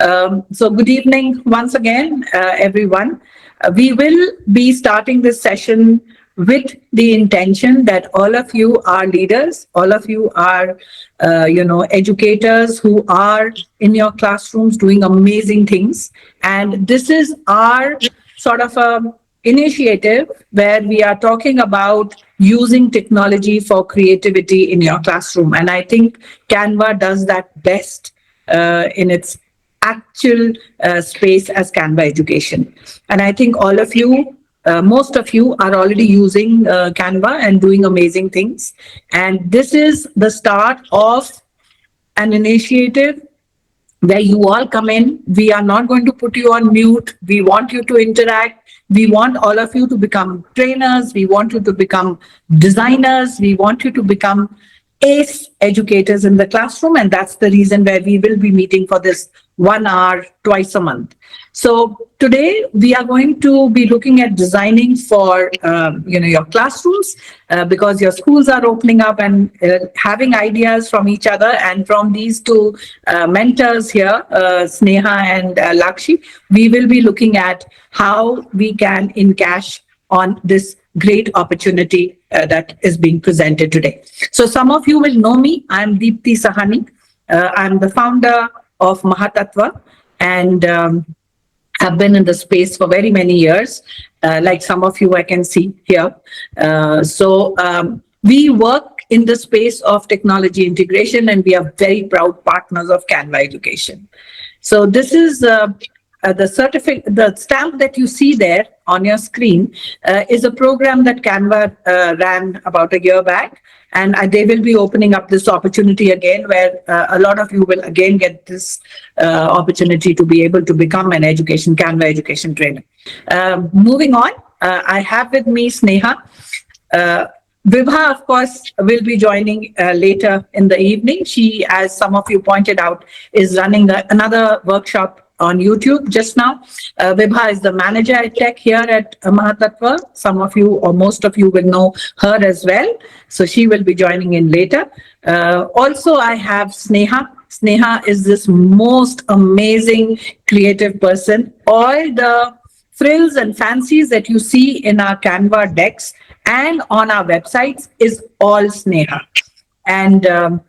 So good evening once again, everyone. We will be starting this session with the intention that all of you are leaders, all of you are, educators who are in your classrooms doing amazing things. And this is our sort of a initiative where we are talking about using technology for creativity in your classroom. And I think Canva does that best in its actual space as Canva Education. And I think all of you, most of you are already using Canva and doing amazing things. And this is the start of an initiative where you all come in. We are not going to put you on mute. We want you to interact. We want all of you to become trainers. We want you to become designers. We want you to become ace educators in the classroom. And that's the reason where we will be meeting for this 1 hour twice a month. So today we are going to be looking at designing for your classrooms because your schools are opening up, and having ideas from each other and from these two mentors here, Sneha and Lakshi. We will be looking at how we can encash on this great opportunity that is being presented today. So some of you will know me. I'm Deepti Sahani. I'm the founder of Mahattattva, and have been in the space for very many years, like some of you I can see here. So we work in the space of technology integration, and we are very proud partners of Canva Education. So this is the certificate, the stamp that you see there on your screen is a program that Canva ran about a year back. And they will be opening up this opportunity again, where a lot of you will again get this opportunity to be able to become an Canva education trainer. Moving on, I have with me Sneha. Vibha, of course, will be joining later in the evening. She, as some of you pointed out, is running another workshop on YouTube just now. Vibha is the manager at tech here at Mahattattva. Some of you or most of you will know her as well. So she will be joining in later. Also, I have Sneha. Sneha is this most amazing creative person. All the frills and fancies that you see in our Canva decks and on our websites is all Sneha. And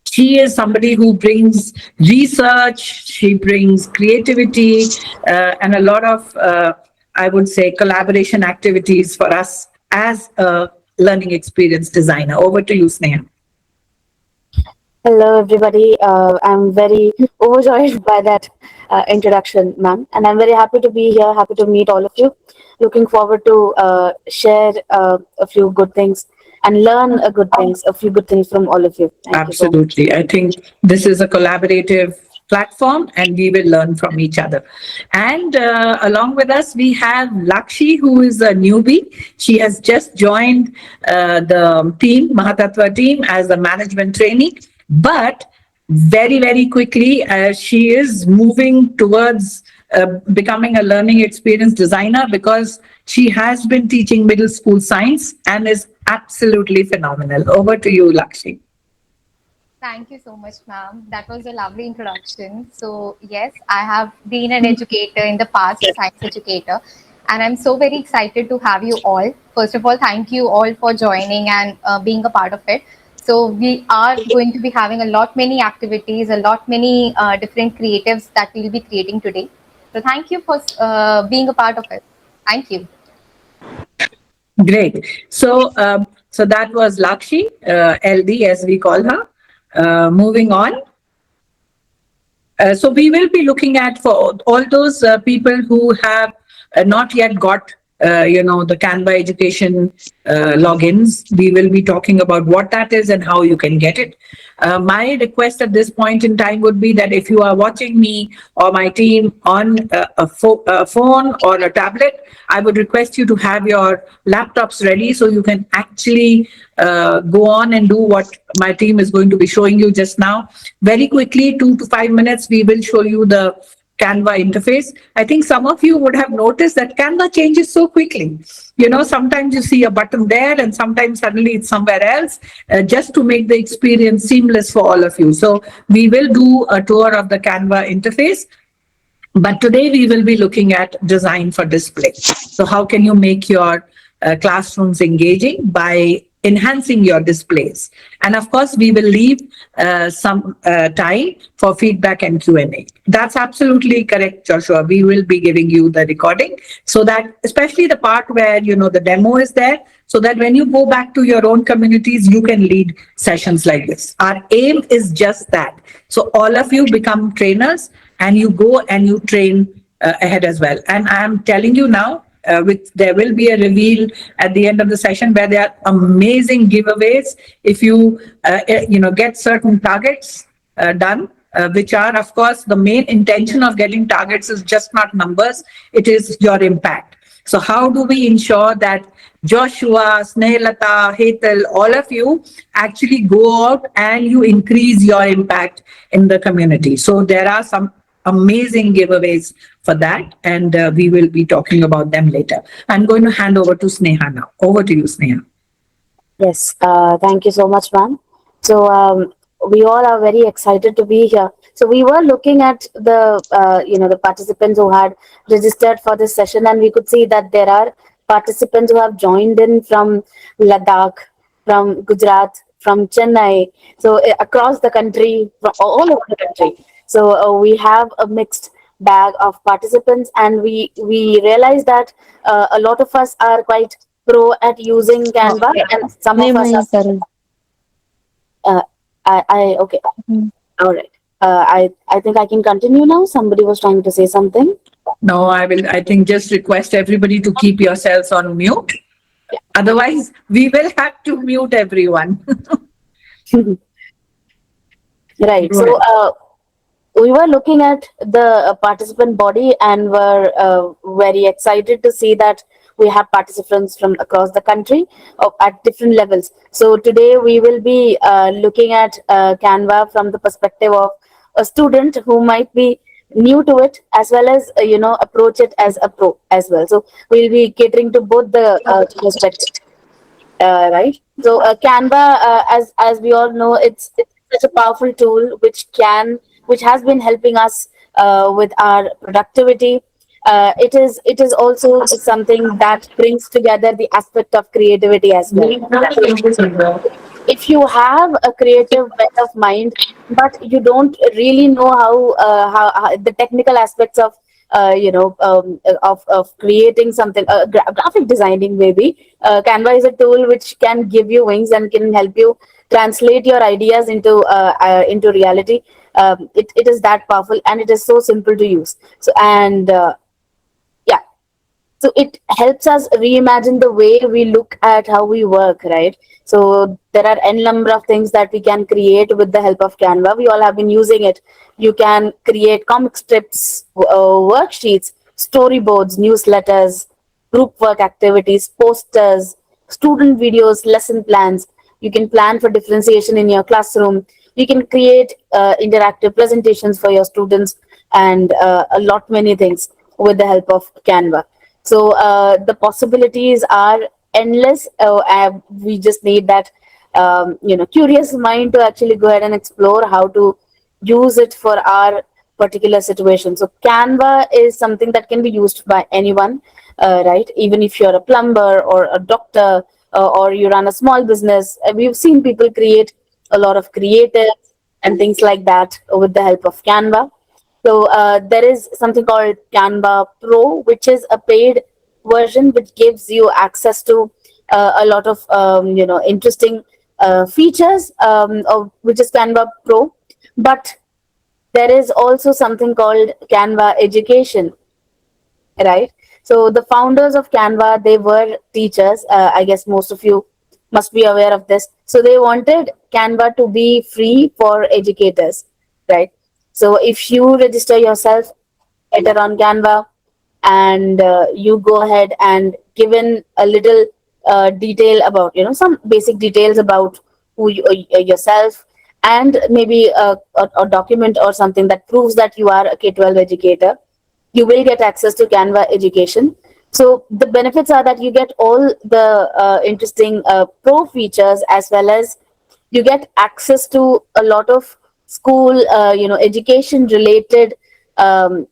she is somebody who brings research, she brings creativity, and a lot of, I would say, collaboration activities for us as a learning experience designer. Over to you, Sneha. Hello, everybody. I'm very overjoyed by that introduction, ma'am. And I'm very happy to be here, happy to meet all of you. Looking forward to share a few good things and learn a few good things from all of you. Thank Absolutely. you so much. I think this is a collaborative platform, and we will learn from each other. And along with us, we have Lakshi, who is a newbie. She has just joined the team, Mahattattva team, as a management trainee. But very, very quickly, she is moving towards becoming a learning experience designer, because she has been teaching middle school science and is absolutely phenomenal. Over to you, Lakshi. Thank you so much, ma'am. That was a lovely introduction. So yes, I have been an educator in the past, a science educator, and I'm so very excited to have you all. First of all, thank you all for joining and being a part of it. So we are going to be having many activities, many different creatives that we'll be creating today. So thank you for being a part of it. Thank you. Great. So that was Lakshi, LD as we call her. Moving on. So we will be looking at, for all those people who have not yet got the Canva education logins. We will be talking about what that is and how you can get it. My request at this point in time would be that if you are watching me or my team on a phone or a tablet, I would request you to have your laptops ready so you can actually go on and do what my team is going to be showing you just now. Very quickly, 2 to 5 minutes, we will show you the Canva interface. I think some of you would have noticed that Canva changes so quickly. Sometimes you see a button there and sometimes suddenly it's somewhere else, just to make the experience seamless for all of you. So we will do a tour of the Canva interface. But today we will be looking at design for display. So how can you make your classrooms engaging by enhancing your displays? And of course, we will leave some time for feedback and Q&A. That's absolutely correct, Joshua. We will be giving you the recording so that, especially the part where, the demo is there, so that when you go back to your own communities, you can lead sessions like this. Our aim is just that. So all of you become trainers and you go and you train ahead as well. And I'm telling you now, there will be a reveal at the end of the session where there are amazing giveaways if you get certain targets done, which are, of course, the main intention of getting targets is just not numbers, it is your impact. So how do we ensure that Joshua, Snehlata, Hetal, all of you actually go out and you increase your impact in the community? So there are some amazing giveaways for that, and we will be talking about them later. I'm going to hand over to Sneha now. Over to you, Sneha. Yes, thank you so much, ma'am. So we all are very excited to be here. So we were looking at the participants who had registered for this session, and we could see that there are participants who have joined in from Ladakh, from Gujarat, from Chennai, so across the country, from all over the country. So we have a mixed bag of participants, and we realize that a lot of us are quite pro at using Canva, and some of us are. Okay. All right. I think I can continue now. Somebody was trying to say something. No, I think just request everybody to keep yourselves on mute. Yeah. Otherwise, we will have to mute everyone. Right. So we were looking at the participant body and were very excited to see that we have participants from across the country at different levels. So today we will be looking at Canva from the perspective of a student who might be new to it, as well as approach it as a pro as well. So we'll be catering to both the perspectives. Right. So Canva, as we all know, it's such a powerful tool which has been helping us with our productivity. It is also something that brings together the aspect of creativity as well. If you have a creative bent of mind, but you don't really know how the technical aspects of of creating something, graphic designing maybe, Canva is a tool which can give you wings and can help you translate your ideas into reality. It is that powerful, and it is so simple to use. So and yeah, so it helps us reimagine the way we look at how we work, right? So there are n number of things that we can create with the help of Canva. We all have been using it. You can create comic strips, worksheets, storyboards, newsletters, group work activities, posters, student videos, lesson plans. You can plan for differentiation in your classroom. You can create interactive presentations for your students, and a lot many things with the help of Canva. So the possibilities are endless. We just need that curious mind to actually go ahead and explore how to use it for our particular situation. So Canva is something that can be used by anyone, right? Even if you're a plumber or a doctor, or you run a small business. We've seen people create a lot of creative and things like that with the help of Canva. So there is something called Canva Pro, which is a paid version which gives you access to a lot of interesting features, which is Canva Pro. But there is also something called Canva Education, right? So the founders of Canva, they were teachers. I guess most of you must be aware of this. So they wanted Canva to be free for educators, right? So if you register yourself either on Canva, and you go ahead and give in a little detail about, some basic details about yourself, and maybe a document or something that proves that you are a K-12 educator, you will get access to Canva Education. So the benefits are that you get all the interesting pro features, as well as you get access to a lot of school, education related um,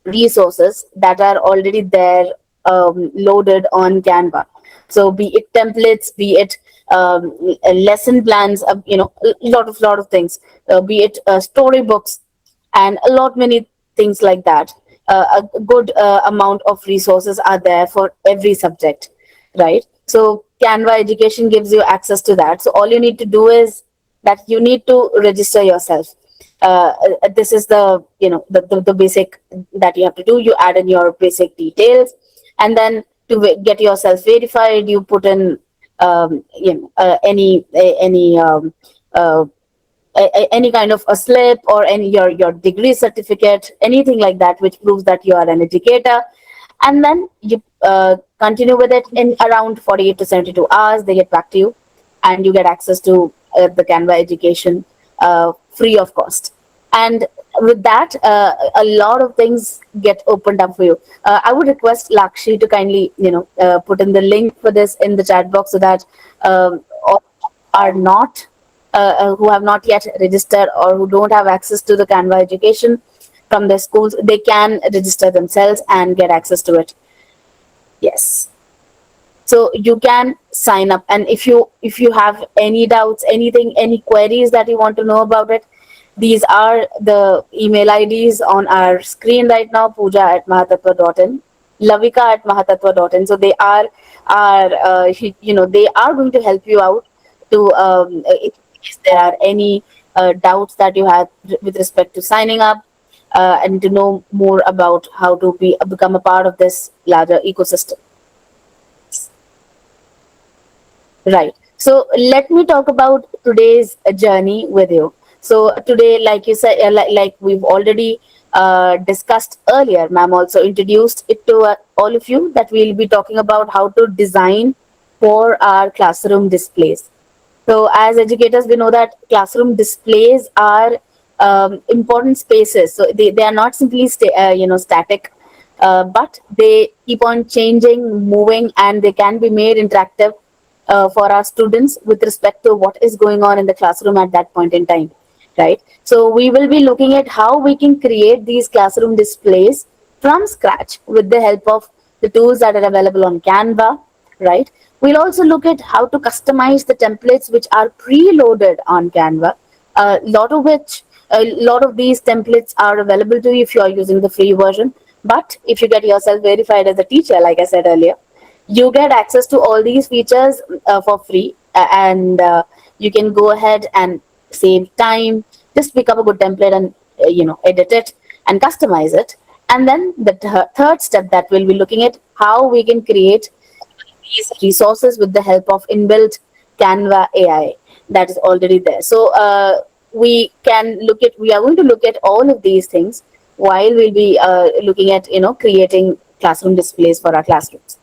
resources that are already there, loaded on Canva. So be it templates, be it lesson plans, a lot of things, be it storybooks, and a lot many things like that. A good amount of resources are there for every subject, right? So Canva Education gives you access to that. So all you need to do is that you need to register yourself. This is the basic that you have to do. You add in your basic details, and then to get yourself verified, you put in uh, any kind of a slip, or any your degree certificate, anything like that, which proves that you are an educator. And then you continue with it. In around 48 to 72 hours, they get back to you, and you get access to the Canva Education free of cost. And with that, a lot of things get opened up for you. I would request Lakshi to kindly, put in the link for this in the chat box, so that all are not who have not yet registered, or who don't have access to the Canva Education from their schools, they can register themselves and get access to it. Yes. So you can sign up, and if you have any doubts, anything, any queries that you want to know about it, these are the email IDs on our screen right now: pooja@mahattattva.in, lavika@mahattattva.in. So they are they are going to help you out to, if there are any doubts that you have with respect to signing up, and to know more about how to become a part of this larger ecosystem. Right. So let me talk about today's journey with you. So today, like you said, like we've already discussed earlier, ma'am also introduced it to all of you, that we'll be talking about how to design for our classroom displays. So as educators, we know that classroom displays are important spaces. So they are not simply static, but they keep on changing, moving, and they can be made interactive for our students with respect to what is going on in the classroom at that point in time, right? So we will be looking at how we can create these classroom displays from scratch with the help of the tools that are available on Canva, right? We'll also look at how to customize the templates which are preloaded on Canva, a lot of these templates are available to you if you are using the free version. But if you get yourself verified as a teacher, like I said earlier, you get access to all these features for free, and you can go ahead and save time. Just pick up a good template and edit it and customize it. And then the third step that we'll be looking at, how we can create these resources with the help of inbuilt Canva AI that is already there. So we are going to look at all of these things while we'll be looking at creating classroom displays for our classrooms.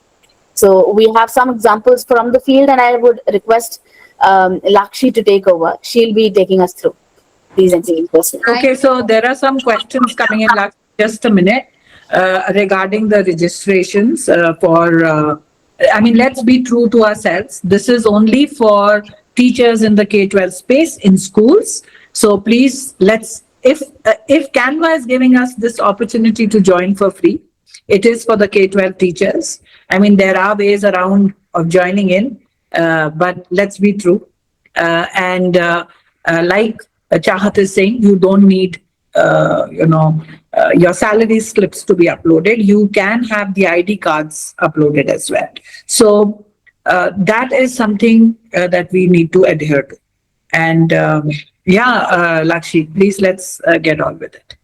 So we have some examples from the field, and I would request Lakshi to take over. She'll be taking us through these examples. Okay, so there are some questions coming in. Just a minute, regarding the registrations let's be true to ourselves. This is only for teachers in the K-12 space in schools. So please, if Canva is giving us this opportunity to join for free, it is for the K-12 teachers. There are ways around of joining in, but let's be true. Like Chahat is saying, you don't need, your salary slips to be uploaded. You can have the ID cards uploaded as well. So that is something that we need to adhere to. And Lakshi, please let's get on with it.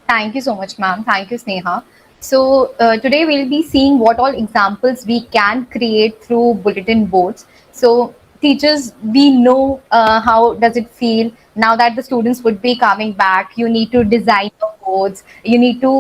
Thank you so much, ma'am. Thank you, Sneha. So today we'll be seeing what all examples we can create through bulletin boards. So teachers, we know how does it feel now that the students would be coming back. You need to design a boards. You need to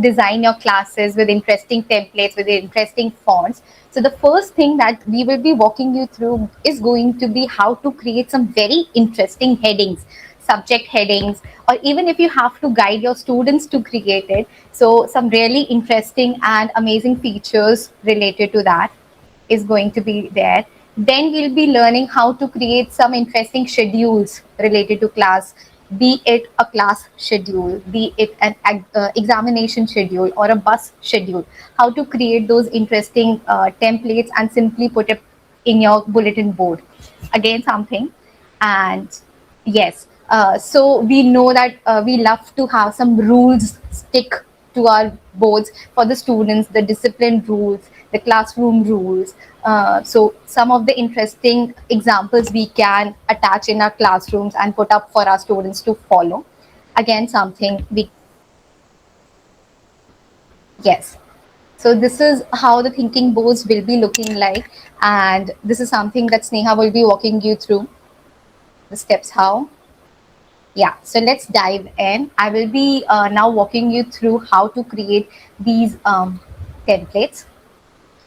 design your classes with interesting templates, with interesting fonts. So the first thing that we will be walking you through is going to be how to create some very interesting headings, subject headings, or even if you have to guide your students to create it, so some really interesting and amazing features related to that is going to be there. Then we'll be learning how to create some interesting schedules related to class, be it a class schedule, be it an examination schedule or a bus schedule, how to create those interesting templates and simply put it in your bulletin board. Again, something. And yes, so we know that we love to have some rules stick to our boards for the students, the discipline rules, the classroom rules. So some of the interesting examples we can attach in our classrooms and put up for our students to follow. Again, something we, yes. So this is how the thinking boards will be looking like, and this is something that Sneha will be walking you through the steps how. Yeah, so let's dive in. I will be now walking you through how to create these templates.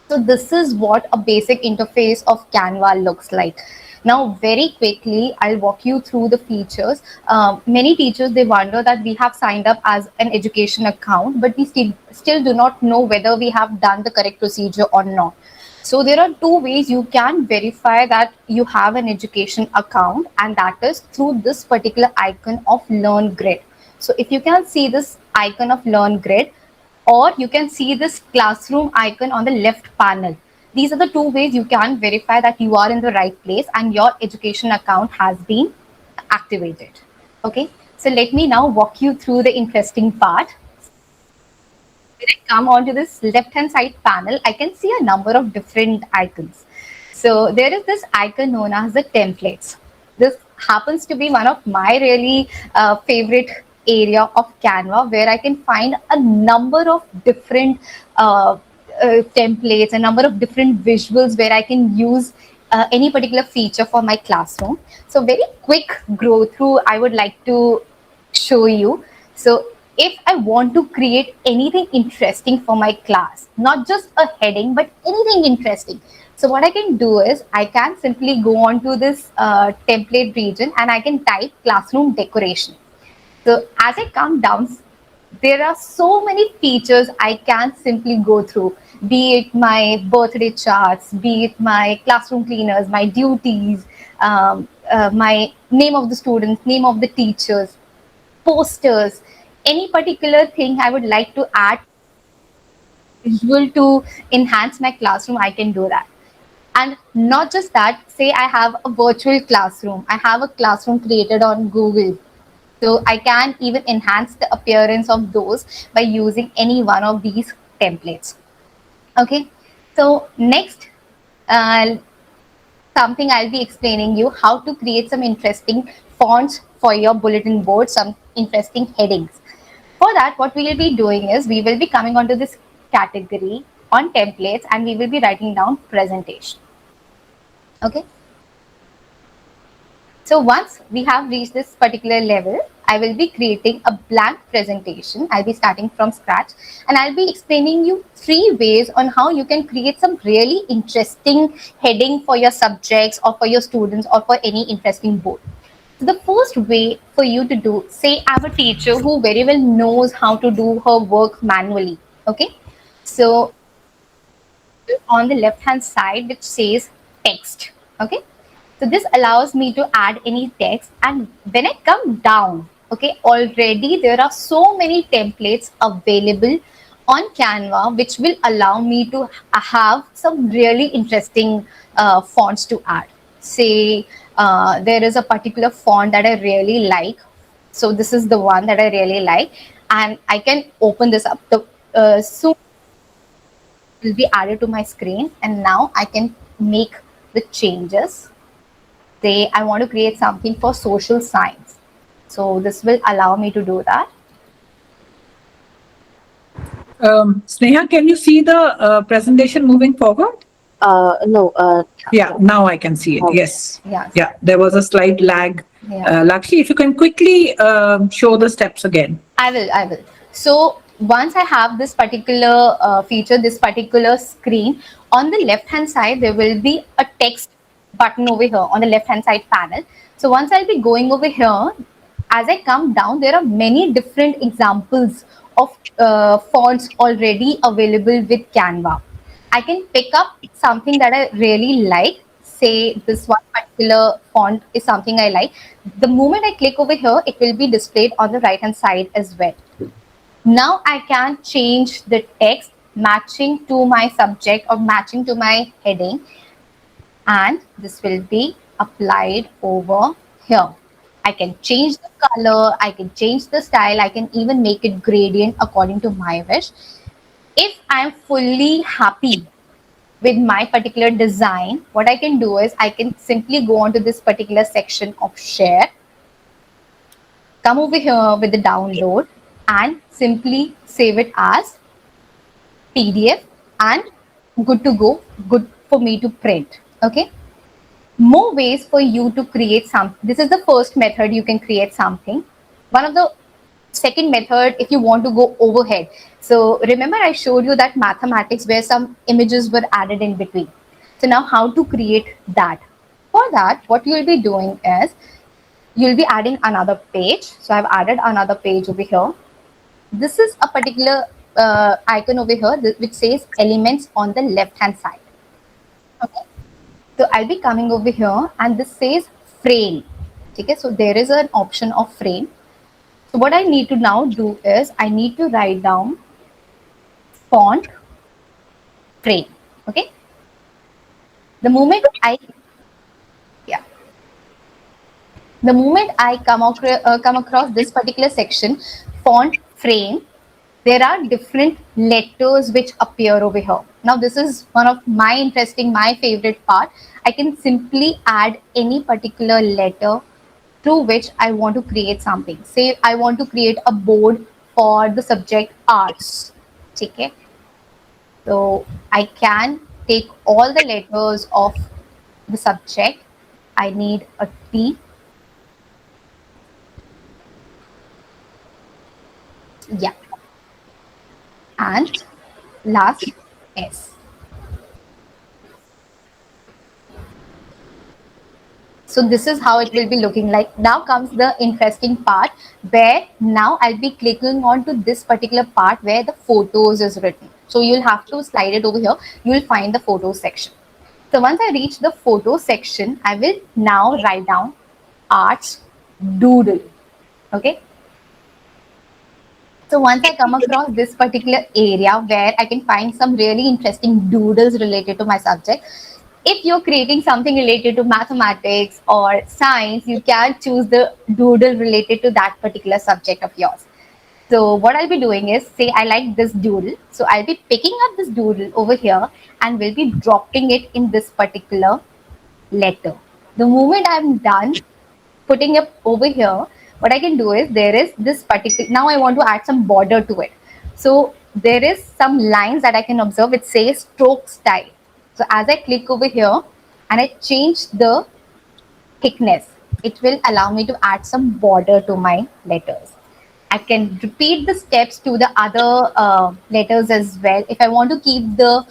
So this is what a basic interface of Canva looks like. Now, very quickly, I'll walk you through the features. Many teachers, they wonder that we have signed up as an education account, but we still do not know whether we have done the correct procedure or not. So there are two ways you can verify that you have an education account, and that is through this particular icon of Learn Grid. So if you can see this icon of Learn Grid, or you can see this classroom icon on the left panel. These are the two ways you can verify that you are in the right place and your education account has been activated. Okay, so let me now walk you through the interesting part. When I come onto this left hand side panel, I can see a number of different icons. So there is this icon known as the templates. This happens to be one of my really favorite area of Canva, where I can find a number of different templates, a number of different visuals where I can use any particular feature for my classroom. So very quick go through I would like to show you. So if I want to create anything interesting for my class, not just a heading, but anything interesting. So what I can do is I can simply go on to this template region and I can type classroom decoration. So as I come down, there are so many features I can simply go through, be it my birthday charts, be it my classroom cleaners, my duties, my name of the students, name of the teachers, posters, any particular thing I would like to add visual to enhance my classroom, I can do that. And not just that, say I have a virtual classroom, I have a classroom created on Google. So I can even enhance the appearance of those by using any one of these templates. Okay, so next, something I'll be explaining you how to create some interesting fonts for your bulletin board, some interesting headings. For that, what we will be doing is we will be coming onto this category on templates and we will be writing down presentation. Okay. So once we have reached this particular level, I will be creating a blank presentation. I'll be starting from scratch and I'll be explaining you 3 ways on how you can create some really interesting heading for your subjects or for your students or for any interesting board. So the first way for you to do, say I'm a teacher who very well knows how to do her work manually. Okay. So on the left hand side, which says text. Okay. So this allows me to add any text, and when I come down, okay, already there are so many templates available on Canva which will allow me to have some really interesting fonts to add. Say there is a particular font that I really like. So this is the one that I really like, and I can open this up. Soon it will be added to my screen, and now I can make the changes. Say I want to create something for social science. So this will allow me to do that. Sneha, can you see the presentation moving forward? No. Yeah, now I can see it. Okay. Yes. Yes. Yeah, there was a slight lag. Yeah. Lakshmi, if you can quickly show the steps again. I will. I will. So once I have this particular feature, this particular screen, on the left hand side, there will be a text button over here on the left hand side panel. So once I'll be going over here, as I come down, there are many different examples of fonts already available with Canva. I can pick up something that I really like. Say this one particular font is something I like. The moment I click over here, it will be displayed on the right hand side as well. Now I can change the text matching to my subject or matching to my heading, and this will be applied over here. I can change the color, I can change the style, I can even make it gradient according to my wish. If I'm fully happy with my particular design, what I can do is I can simply go on to this particular section of share, come over here with the download, and simply save it as PDF, and good to go, good for me to print. Okay. More ways for you to create something. This is the first method you can create something. One of the second method, if you want to go overhead. So remember I showed you that mathematics where some images were added in between. So now how to create that? For that, what you will be doing is you'll be adding another page. So I've added another page over here. This is a particular icon over here which says elements on the left hand side. Okay. So I'll be coming over here and this says frame. Okay, so there is an option of frame. So what I need to now do is I need to write down font frame. Okay. The moment I come across this particular section, font frame, there are different letters which appear over here. Now this is one of my favorite part. I can simply add any particular letter through which I want to create something. Say I want to create a board for the subject arts. Okay. So I can take all the letters of the subject. I need a T. Yeah. And last S. So this is how it will be looking like. Now comes the interesting part where now I'll be clicking on to this particular part where the photos is written. So you'll have to slide it over here. You'll find the photo section. So once I reach the photo section, I will now write down arts doodle. Okay. So once I come across this particular area where I can find some really interesting doodles related to my subject, if you're creating something related to mathematics or science, you can choose the doodle related to that particular subject of yours. So what I'll be doing is, say I like this doodle. So I'll be picking up this doodle over here and will be dropping it in this particular letter. The moment I'm done putting it over here, what I can do is there is this particular, now I want to add some border to it. So there is some lines that I can observe. It says stroke style. So as I click over here and I change the thickness, it will allow me to add some border to my letters. I can repeat the steps to the other letters as well. If I want to keep the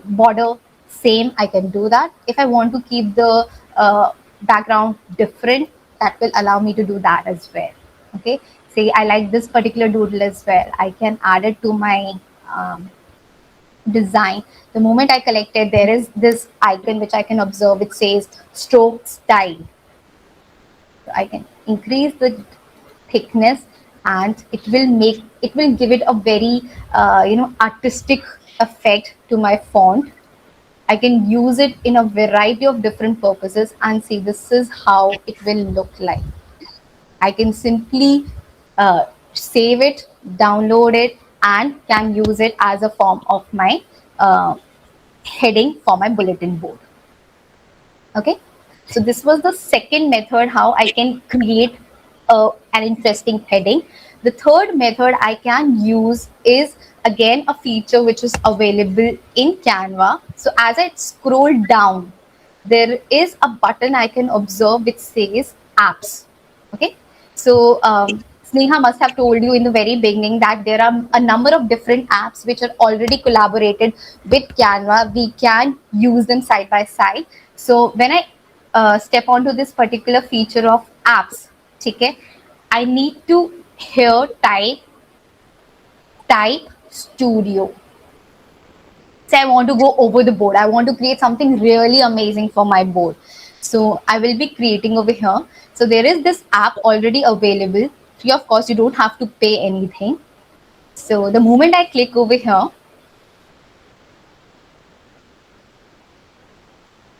border same, I can do that. If I want to keep the background different, that will allow me to do that as well. Okay. Say I like this particular doodle as well. I can add it to my design. The moment I collect it, there is this icon which I can observe. It says stroke style. So I can increase the thickness and it will give it a very artistic effect to my font. I can use it in a variety of different purposes, and see, this is how it will look like. I can simply save it, download it, and can use it as a form of my heading for my bulletin board. Okay, so this was the second method how I can create an interesting heading. The third method I can use is again a feature which is available in Canva. So as I scroll down, there is a button I can observe which says apps. Okay, so Sneha must have told you in the very beginning that there are a number of different apps which are already collaborated with Canva. We can use them side by side. So when I step onto this particular feature of apps, okay, I need to here type studio. Say I want to go over the board. I want to create something really amazing for my board. So I will be creating over here. So there is this app already available. Free of course, you don't have to pay anything. So the moment I click over here,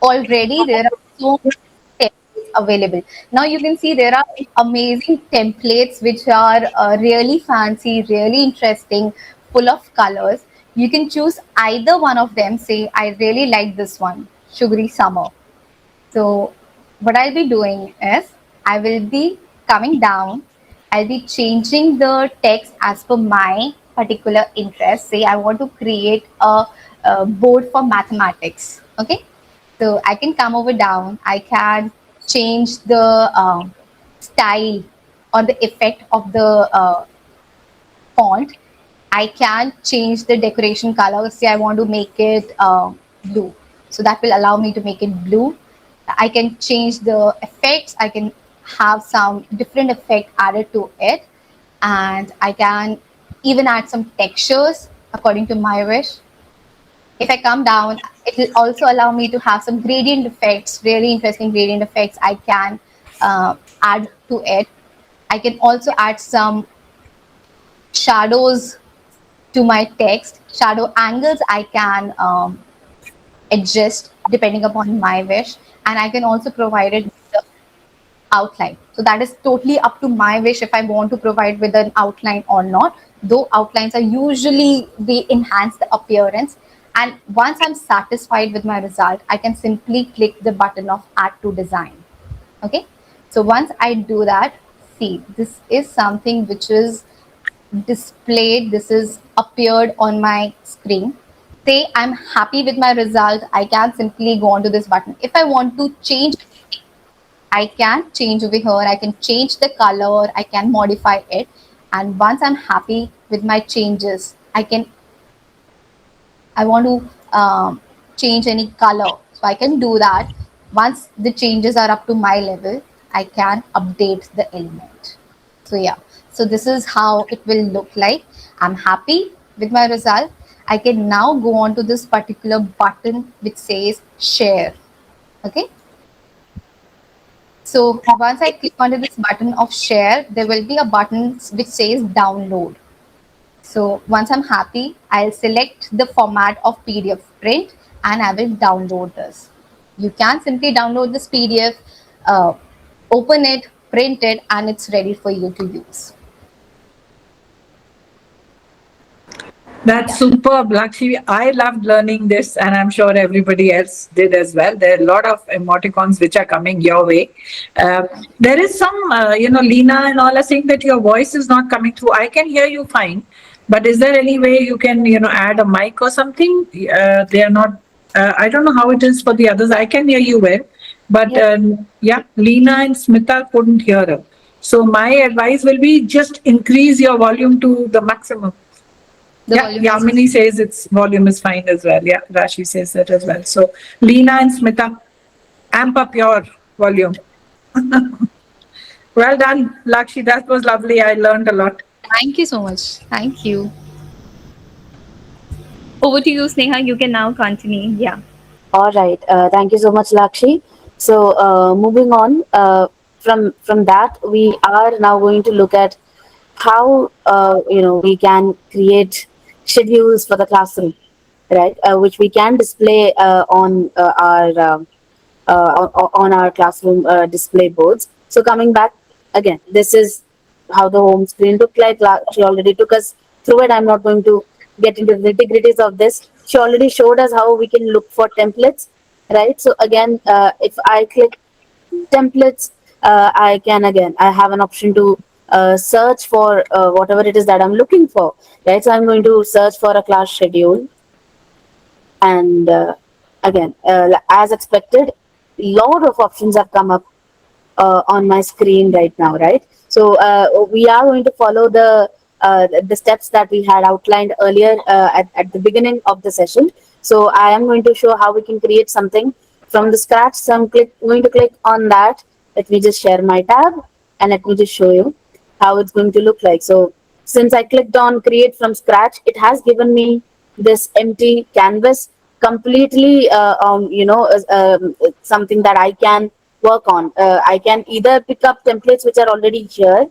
already there are so many templates available. Now you can see there are amazing templates which are really fancy, really interesting, full of colors. You can choose either one of them. Say I really like this one, sugary summer. So what I'll be doing is I will be coming down. I'll be changing the text as per my particular interest. Say I want to create a board for mathematics. Okay, so I can come over down. I can change the style or the effect of the font. I can change the decoration color. Say I want to make it blue. So that will allow me to make it blue. I can change the effects. I can have some different effect added to it. And I can even add some textures according to my wish. If I come down, it will also allow me to have some gradient effects, really interesting gradient effects I can add to it. I can also add some shadows to my text. Shadow angles I can adjust depending upon my wish, and I can also provide it with the outline. So that is totally up to my wish if I want to provide with an outline or not. Though outlines are usually they enhance the appearance. And once I'm satisfied with my result, I can simply click the button of add to design. Okay. So once I do that, see, this is something which is displayed, this is appeared on my screen. Say I'm happy with my result, I can simply go on to this button. If I want to change, I can change over here, I can change the color, I can modify it. And once I'm happy with my changes, I want to change any color. So I can do that. Once the changes are up to my level, I can update the element. So yeah, so this is how it will look like. I'm happy with my result. I can now go on to this particular button which says share. Okay. So once I click onto this button of share, there will be a button which says download. So once I'm happy, I'll select the format of PDF print and I will download this. You can simply download this PDF, open it, print it, and it's ready for you to use. That's superb, Lakshmi. I loved learning this, and I'm sure everybody else did as well. There are a lot of emoticons which are coming your way. There is some, Lena and all are saying that your voice is not coming through. I can hear you fine, but is there any way you can, add a mic or something? They are not. I don't know how it is for the others. I can hear you well, but Lena and Smita couldn't hear her. So my advice will be just increase your volume to the maximum. Yamini says its volume is fine as well. Yeah, Rashi says that as well. So, Leena and Smita, amp up your volume. Well done, Lakshi. That was lovely. I learned a lot. Thank you so much. Thank you. Over to you, Sneha. You can now continue. Yeah. All right. Thank you so much, Lakshi. So moving on from that, we are now going to look at how we can create schedules for the classroom, right? Which we can display on our classroom display boards. So coming back again, this is how the home screen looked like. She already took us through it. I'm not going to get into the nitty-gritties of this. She already showed us how we can look for templates, right? So again, if I click templates, I have an option to search for whatever it is that I'm looking for, right? So I'm going to search for a class schedule, and again, as expected, lot of options have come up on my screen right now, right? So we are going to follow the steps that we had outlined earlier at the beginning of the session. So I am going to show how we can create something from the scratch. So I'm going to click on that. Let me just share my tab, and let me just show you how it's going to look like. So since I clicked on create from scratch, it has given me this empty canvas, completely something that I can work on. I can either pick up templates which are already here,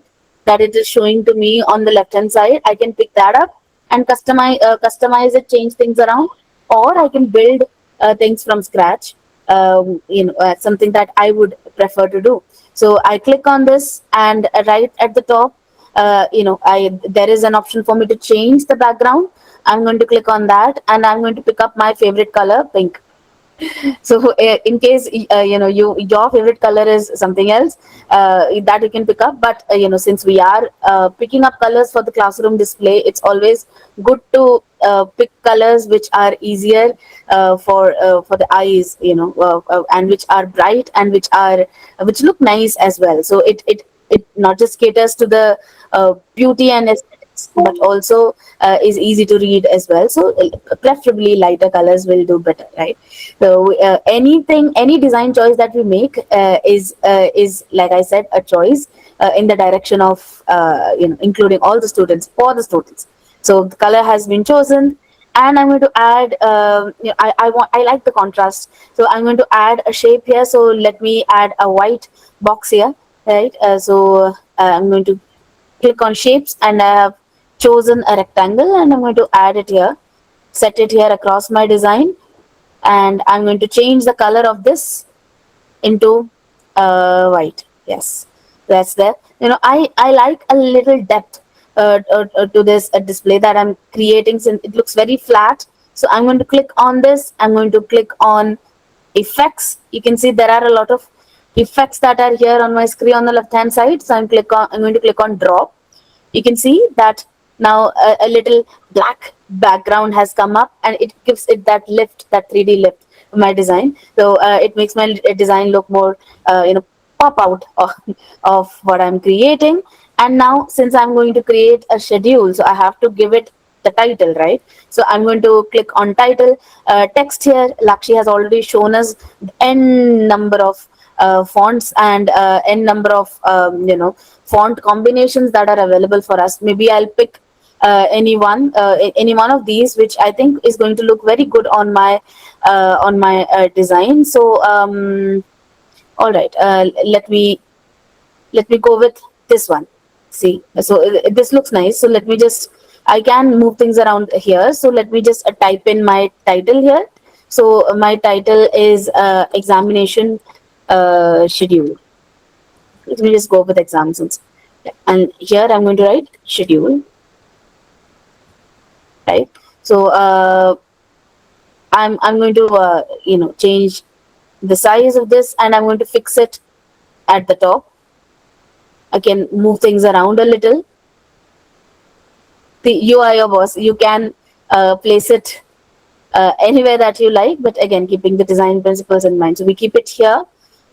that it is showing to me on the left hand side. I can pick that up and customize it, change things around, or I can build things from scratch. Something that I would prefer to do. So I click on this, and right at the top, I there is an option for me to change the background. I'm going to click on that, and I'm going to pick up my favorite color, pink. So in case your favorite color is something else, that you can pick up. But since we are picking up colors for the classroom display, it's always good to pick colors which are easier for the eyes, and which are bright, and which look nice as well. So it not just caters to the beauty and aesthetics, but also is easy to read as well. So preferably lighter colors will do better, right? So any design choice that we make is, like I said, a choice in the direction of including all the students, for the students. So the color has been chosen, and I'm going to add. I like the contrast, so I'm going to add a shape here. So let me add a white box here, right? I'm going to click on shapes, and I have chosen a rectangle, and I'm going to add it here, set it here across my design, and I'm going to change the color of this into white. Yes, that's there. I like a little depth to this display that I'm creating, since it looks very flat. So I'm going to click on this. I'm going to click on effects. You can see there are a lot of effects that are here on my screen on the left hand side. So I'm going to click on drop. You can see that now a little black background has come up, and it gives it that lift, that 3D lift of my design. So it makes my design look more pop out of what I'm creating. And now, since I'm going to create a schedule, so I have to give it the title, right? So I'm going to click on title. Text here, Lakshi has already shown us n number of fonts and n number of font combinations that are available for us. Maybe I'll pick any one of these, which I think is going to look very good on my design. So all right, let me go with this one. See, so this looks nice. So let me just, I can move things around here. So let me just type in my title here. So my title is examination schedule. Let me just go with exams. And here I'm going to write schedule, right? So I'm going to change the size of this, and I'm going to fix it at the top. I can move things around a little. You are your boss. You can place it anywhere that you like, but again, keeping the design principles in mind. So we keep it here.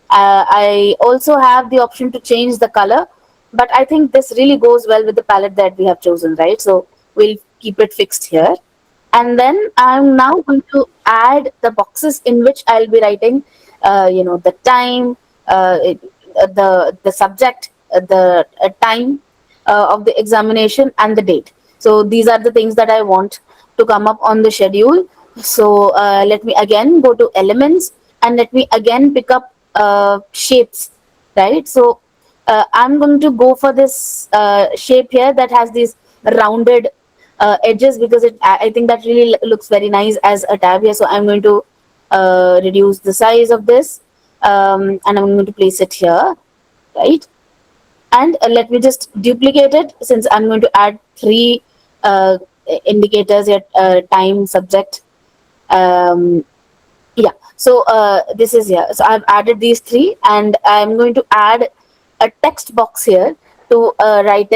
I also have the option to change the color, but I think this really goes well with the palette that we have chosen, right? So we'll keep it fixed here. And then I'm now going to add the boxes in which I'll be writing, the time, the subject, the time of the examination, and the date. So these are the things that I want to come up on the schedule. So let me again go to elements, and let me again pick up shapes, right? So I'm going to go for this shape here that has these rounded edges, because I think that really looks very nice as a tab here. So I'm going to reduce the size of this, and I'm going to place it here, right? And let me just duplicate it, since I'm going to add 3 indicators here, time, subject. Yeah, so this is here. So I've added these 3, and I'm going to add a text box here to write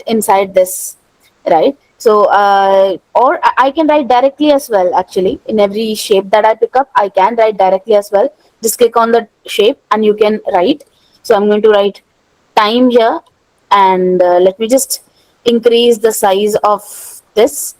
inside this, right? So or I can write directly as well. Actually, in every shape that I pick up, I can write directly as well. Just click on the shape and you can write. So I'm going to write time here, and let me just increase the size of this.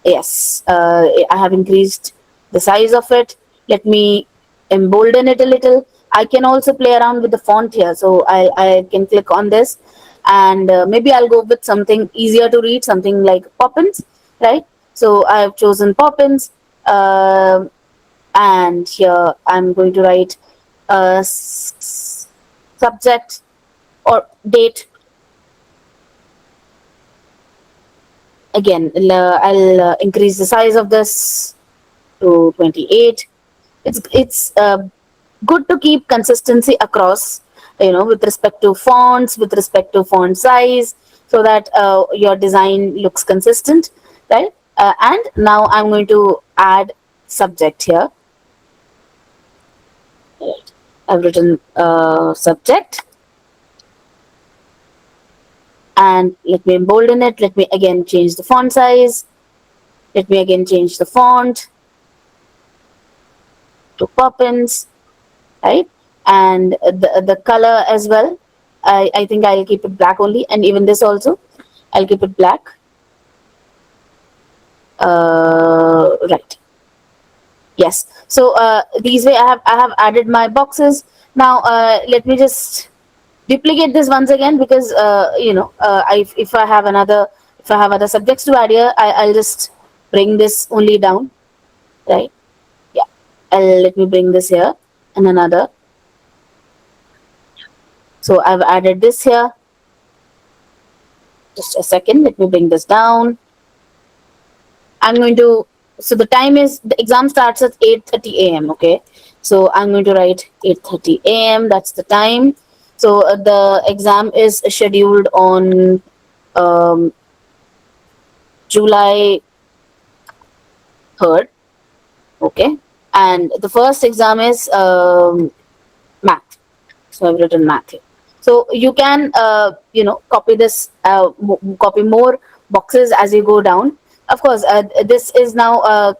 Yes, I have increased the size of it. Let me embolden it a little. I can also play around with the font here. So I can click on this, and maybe I'll go with something easier to read, something like Poppins, right? So I've chosen Poppins, and here I'm going to write subject or date. Again, I'll increase the size of this to 28. It's good to keep consistency across, with respect to fonts, with respect to font size, so that your design looks consistent, right? And now I'm going to add subject here. Right. I've written subject, and let me embolden it. Let me again change the font size. Let me again change the font to Poppins, right? And the color as well. I think I'll keep it black only, and even this also, I'll keep it black. Right. Yes. So these way I have added my boxes. Now let me just duplicate this once again, because if I have other subjects to add here, I'll just bring this only down, right? Yeah. Let me bring this here and another. So I've added this here. Just a second. Let me bring this down. I'm going to. So the time is, the exam starts at 8:30 a.m. Okay. So I'm going to write 8:30 a.m. That's the time. So the exam is scheduled on July 3rd. Okay. And the first exam is math. So I've written math here. So you can, copy this, copy more boxes as you go down. Of course, this is now,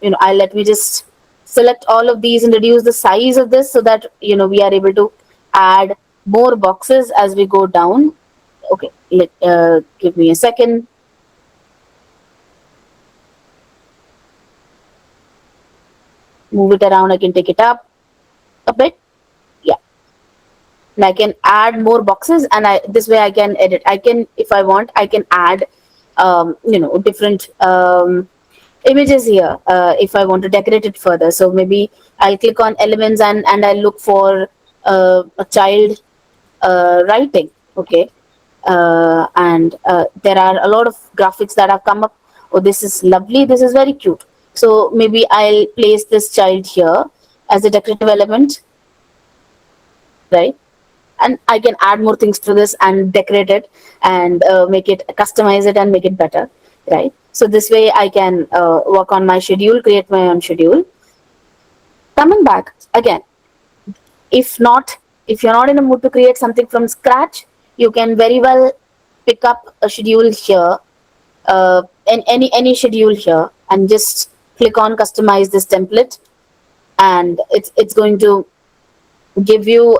let me just select all of these and reduce the size of this, so that, we are able to add more boxes as we go down. Okay, give me a second. Move it around, I can take it up a bit. Yeah. And I can add more boxes, and this way I can edit. I can, if I want, I can add, different images here if I want to decorate it further. So maybe I'll click on elements, and I'll look for a child writing. Okay. And there are a lot of graphics that have come up. Oh, this is lovely. This is very cute. So maybe I'll place this child here as a decorative element, right? And I can add more things to this and decorate it, and customize it and make it better, right? So this way I can work on my schedule, create my own schedule. Coming back again, if you're not in a mood to create something from scratch, you can very well pick up a schedule here, and any schedule here, and just click on customize this template, and it's going to give you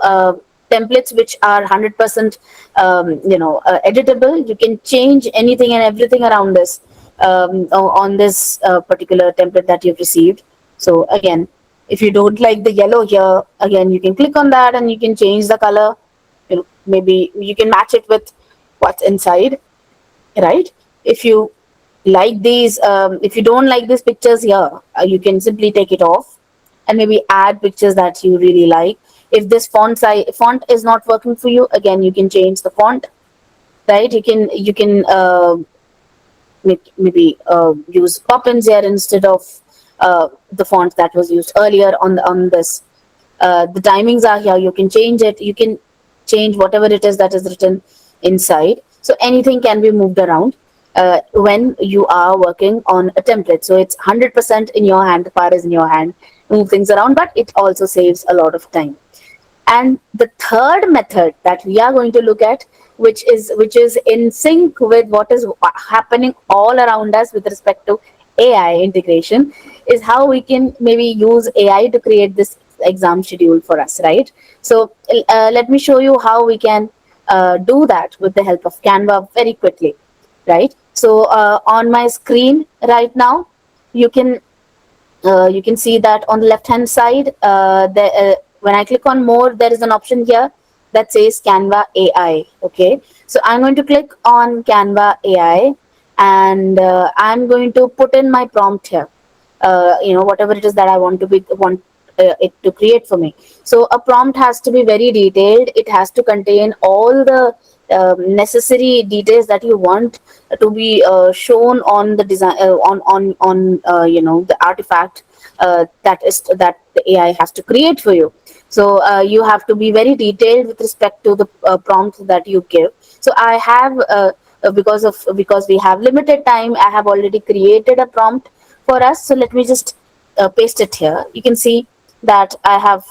templates which are 100% editable. You can change anything and everything around this on this particular template that you've received. So again, if you don't like the yellow here, again you can click on that and you can change the color. Maybe you can match it with what's inside, right? If you like these, if you don't like these pictures here, you can simply take it off and maybe add pictures that you really like. If this font is not working for you, again you can change the font, right? You can maybe use Poppins here instead of the font that was used earlier on this. The timings are here. You can change it. You can change whatever it is that is written inside. So anything can be moved around when you are working on a template. So it's 100% in your hand. The power is in your hand. Move things around, but it also saves a lot of time. And the third method that we are going to look at, which is in sync with what is happening all around us with respect to AI integration, is how we can maybe use AI to create this exam schedule for us, right? So let me show you how we can do that with the help of Canva very quickly, right? So on my screen right now, you can you can see that on the left hand side, when I click on more, there is an option here that says Canva AI. Okay, so I'm going to click on Canva AI, and I'm going to put in my prompt here. Whatever it is that I want it to create for me. So a prompt has to be very detailed. It has to contain all the necessary details that you want to be shown on the design, on the artifact that the AI has to create for you. So you have to be very detailed with respect to the prompt that you give. So I have because we have limited time, I have already created a prompt for us. So let me just paste it here. You can see that I have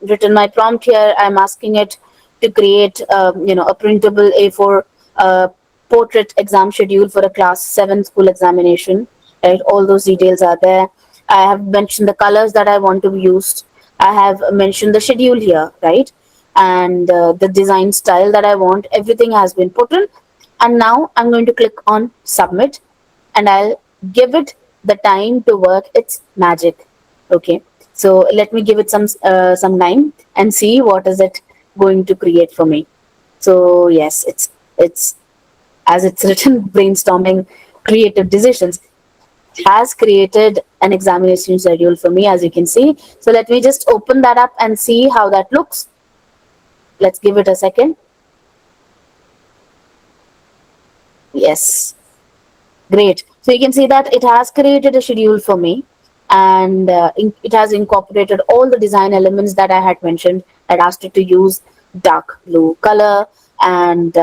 written my prompt here. I'm asking it to create a printable A4 portrait exam schedule for a class 7 school examination, right? All those details are there. I have mentioned the colors that I want to be used. I have mentioned the schedule here, right? And the design style that I want. Everything has been put in. And now I'm going to click on submit, and I'll give it the time to work its magic. Okay, so let me give it some time and see what is it going to create for me. So yes, it's as it's written, brainstorming creative decisions, has created an examination schedule for me, as you can see. So let me just open that up and see how that looks. Let's give it a second. Yes, great. So you can see that it has created a schedule for me, and it has incorporated all the design elements that I had mentioned. I'd asked it to use dark blue color, and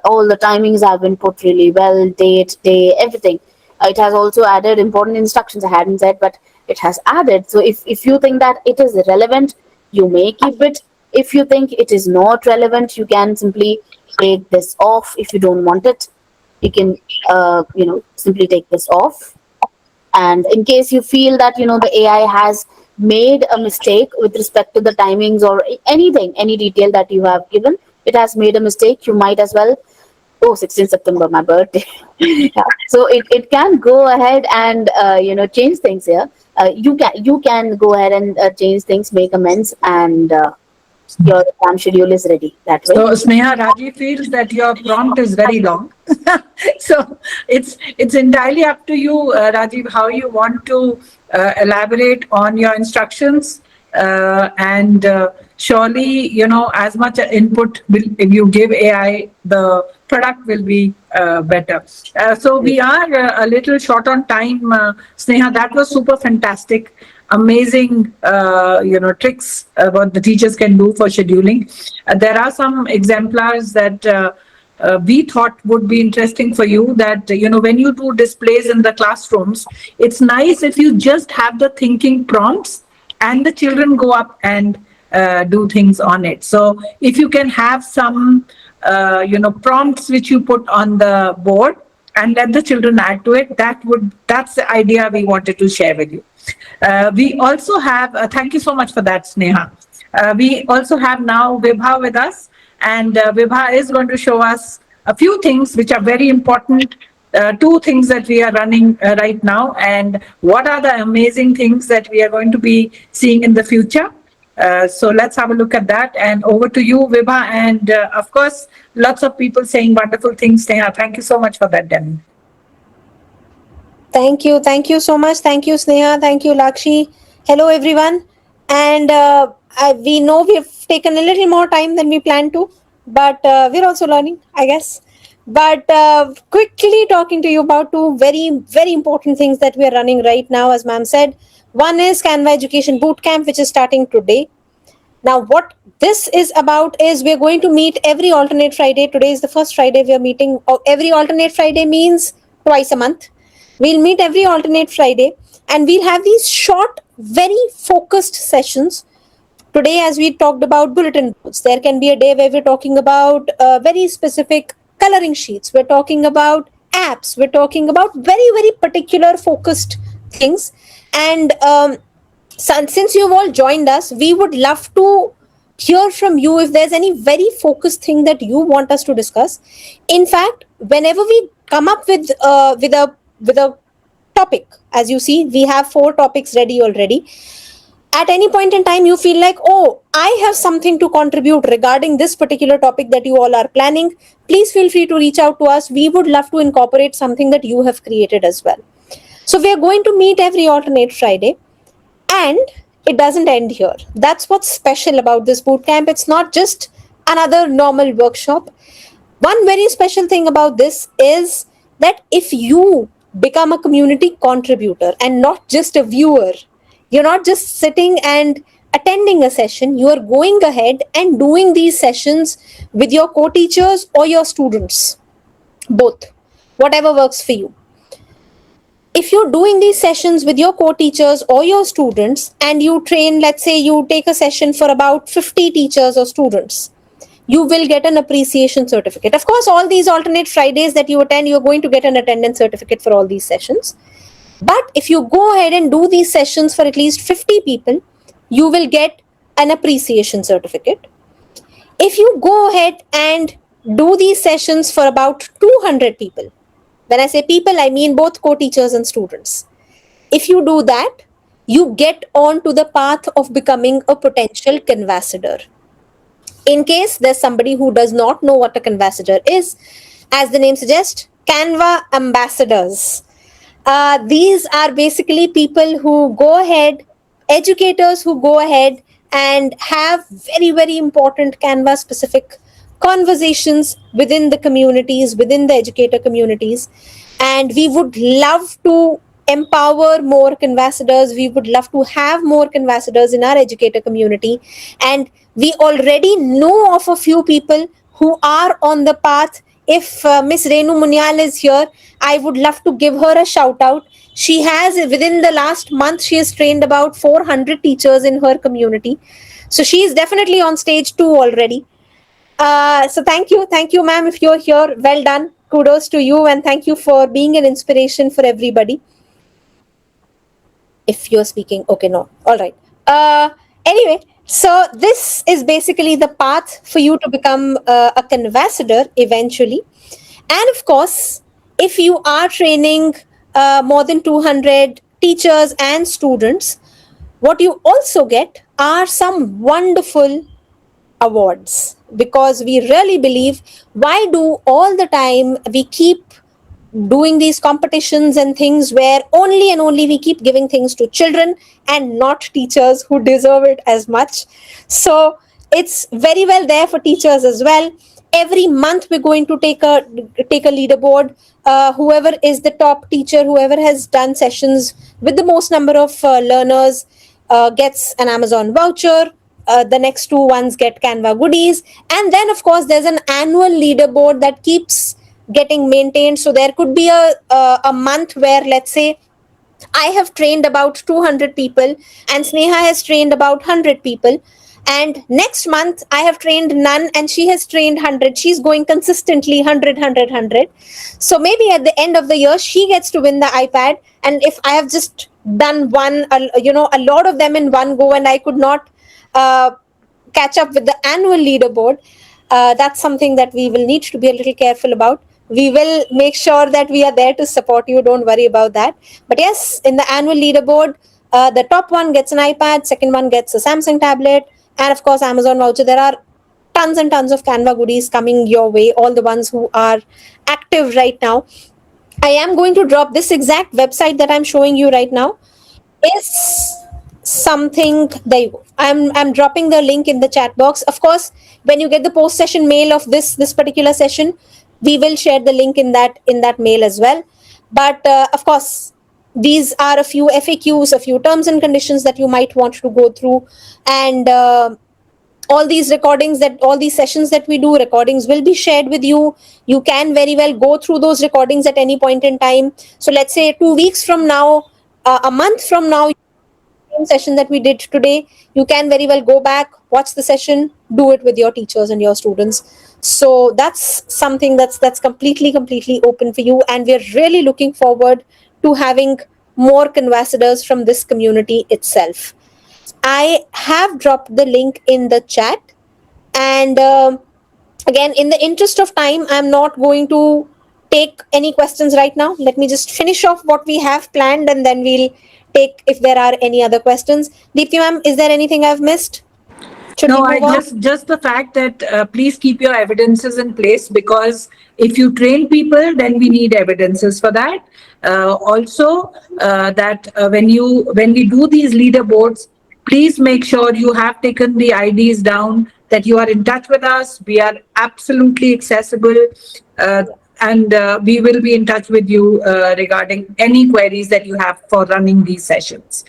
all the timings have been put really well, date, day, everything. It has also added important instructions I hadn't said, but it has added. So if you think that it is relevant, you may keep it. If you think it is not relevant, you can simply take this off. If you don't want it, you can simply take this off. And in case you feel that the AI has made a mistake with respect to the timings or anything, any detail that you have given, it has made a mistake, you might as well, 16th September, my birthday. Yeah. So it can go ahead and change things here. You can go ahead and change things, make amends, and your exam schedule is ready that way. So Sneha, Rajiv feels that your prompt is very long. So it's entirely up to you, Rajiv, how you want to elaborate on your instructions. And surely, as much input if you give AI, the product will be better. So we are a little short on time. Sneha, that was super fantastic. Amazing, tricks what the teachers can do for scheduling. There are some exemplars that we thought would be interesting for you, that when you do displays in the classrooms, it's nice if you just have the thinking prompts and the children go up and do things on it. So if you can have some prompts which you put on the board and let the children add to it, that's the idea we wanted to share with you. We also have, thank you so much for that, Sneha. We also have now Vibha with us, and Vibha is going to show us a few things which are very important. Two things that we are running right now, and what are the amazing things that we are going to be seeing in the future. So let's have a look at that. And over to you, Vibha. And of course, lots of people saying wonderful things. Sneha, thank you so much for that demo. Thank you. Thank you so much. Thank you, Sneha. Thank you, Lakshi. Hello, everyone. And we know we've taken a little more time than we planned to, but we're also learning, I guess. But quickly talking to you about two very, very important things that we're running right now, as ma'am said. One is Canva Education Bootcamp, which is starting today. Now, what this is about is we're going to meet every alternate Friday. Today is the first Friday we are meeting. Every alternate Friday means twice a month. We'll meet every alternate Friday, and we'll have these short, very focused sessions Today, as we talked about bulletin boards, there can be a day where we're talking about very specific coloring sheets. We're talking about apps. We're talking about very, very particular focused things. And since you've all joined us, we would love to hear from you if there's any very focused thing that you want us to discuss. In fact, whenever we come up with a topic, as you see, we have 4 topics ready already. At any point in time, you feel like, oh, I have something to contribute regarding this particular topic that you all are planning, please feel free to reach out to us. We would love to incorporate something that you have created as well. So we are going to meet every alternate Friday, and it doesn't end here. That's what's special about this bootcamp. It's not just another normal workshop. One very special thing about this is that if you become a community contributor and not just a viewer, you're not just sitting and attending a session, you are going ahead and doing these sessions with your co-teachers or your students, both, whatever works for you. If you're doing these sessions with your co-teachers or your students and you train, let's say you take a session for about 50 teachers or students, you will get an appreciation certificate. Of course, all these alternate Fridays that you attend, you're going to get an attendance certificate for all these sessions. But if you go ahead and do these sessions for at least 50 people, you will get an appreciation certificate. If you go ahead and do these sessions for about 200 people, when I say people, I mean both co-teachers and students. If you do that, you get on to the path of becoming a potential Canvasador. In case there's somebody who does not know what a Canvasador is, as the name suggests, Canva ambassadors. These are basically people who go ahead, educators who go ahead and have very, very important Canva specific conversations within the communities, within the educator communities. And we would love to empower more Canvasadors. We would love to have more Canvasadors in our educator community. And we already know of a few people who are on the path. If Miss Renu Munyal is here, I would love to give her a shout out. She has, within the last month, she has trained about 400 teachers in her community. So she is definitely on stage 2 already. So thank you, ma'am. If you're here, well done. Kudos to you, and thank you for being an inspiration for everybody. If you're speaking, okay, no, all right. Anyway, so this is basically the path for you to become a Canvasador eventually. And of course, if you are training more than 200 teachers and students, what you also get are some wonderful awards, because we really believe, why do all the time we keep doing these competitions and things where only and only we keep giving things to children and not teachers who deserve it as much? So it's very well there for teachers as well. Every month we're going to take a leaderboard. Whoever is the top teacher, whoever has done sessions with the most number of learners gets an Amazon voucher. The next 2 ones get Canva goodies. And then, of course, there's an annual leaderboard that keeps getting maintained. So there could be a month where, let's say, I have trained about 200 people and Sneha has trained about 100 people. And next month, I have trained none and she has trained 100. She's going consistently 100, 100, 100. So maybe at the end of the year, she gets to win the iPad. And if I have just done a lot of them in one go and I could not catch up with the annual leaderboard, that's something that we will need to be a little careful about. We will make sure that we are there to support you. Don't worry about that. But yes, in the annual leaderboard, the top one gets an iPad, second one gets a Samsung tablet, and of course, Amazon voucher. There are tons and tons of Canva goodies coming your way, all the ones who are active right now. I am going to drop this exact website that I'm showing you right now. Is something, there you go. I'm dropping the link in the chat box. Of course, when you get the post session mail of this particular session, we will share the link in that mail as well. But of course, these are a few FAQs, a few terms and conditions that you might want to go through. And all these recordings, all these sessions that we do, recordings will be shared with you. You can very well go through those recordings at any point in time. So let's say 2 weeks from now, a month from now, same session that we did today, you can very well go back, watch the session, do it with your teachers and your students. So that's something that's completely open for you, and we're really looking forward to having more Canvasadors from this community itself. I have dropped the link in the chat, and again, in the interest of time, I'm not going to take any questions right now. Let me just finish off what we have planned, and then we'll take if there are any other questions. Deepti ma'am, is there anything I've missed? Should we No, move I on? just the fact that please keep your evidences in place, because if you train people, then we need evidences for that. Also, that when we do these leaderboards, please make sure you have taken the IDs down, that you are in touch with us. We are absolutely accessible. And we will be in touch with you regarding any queries that you have for running these sessions.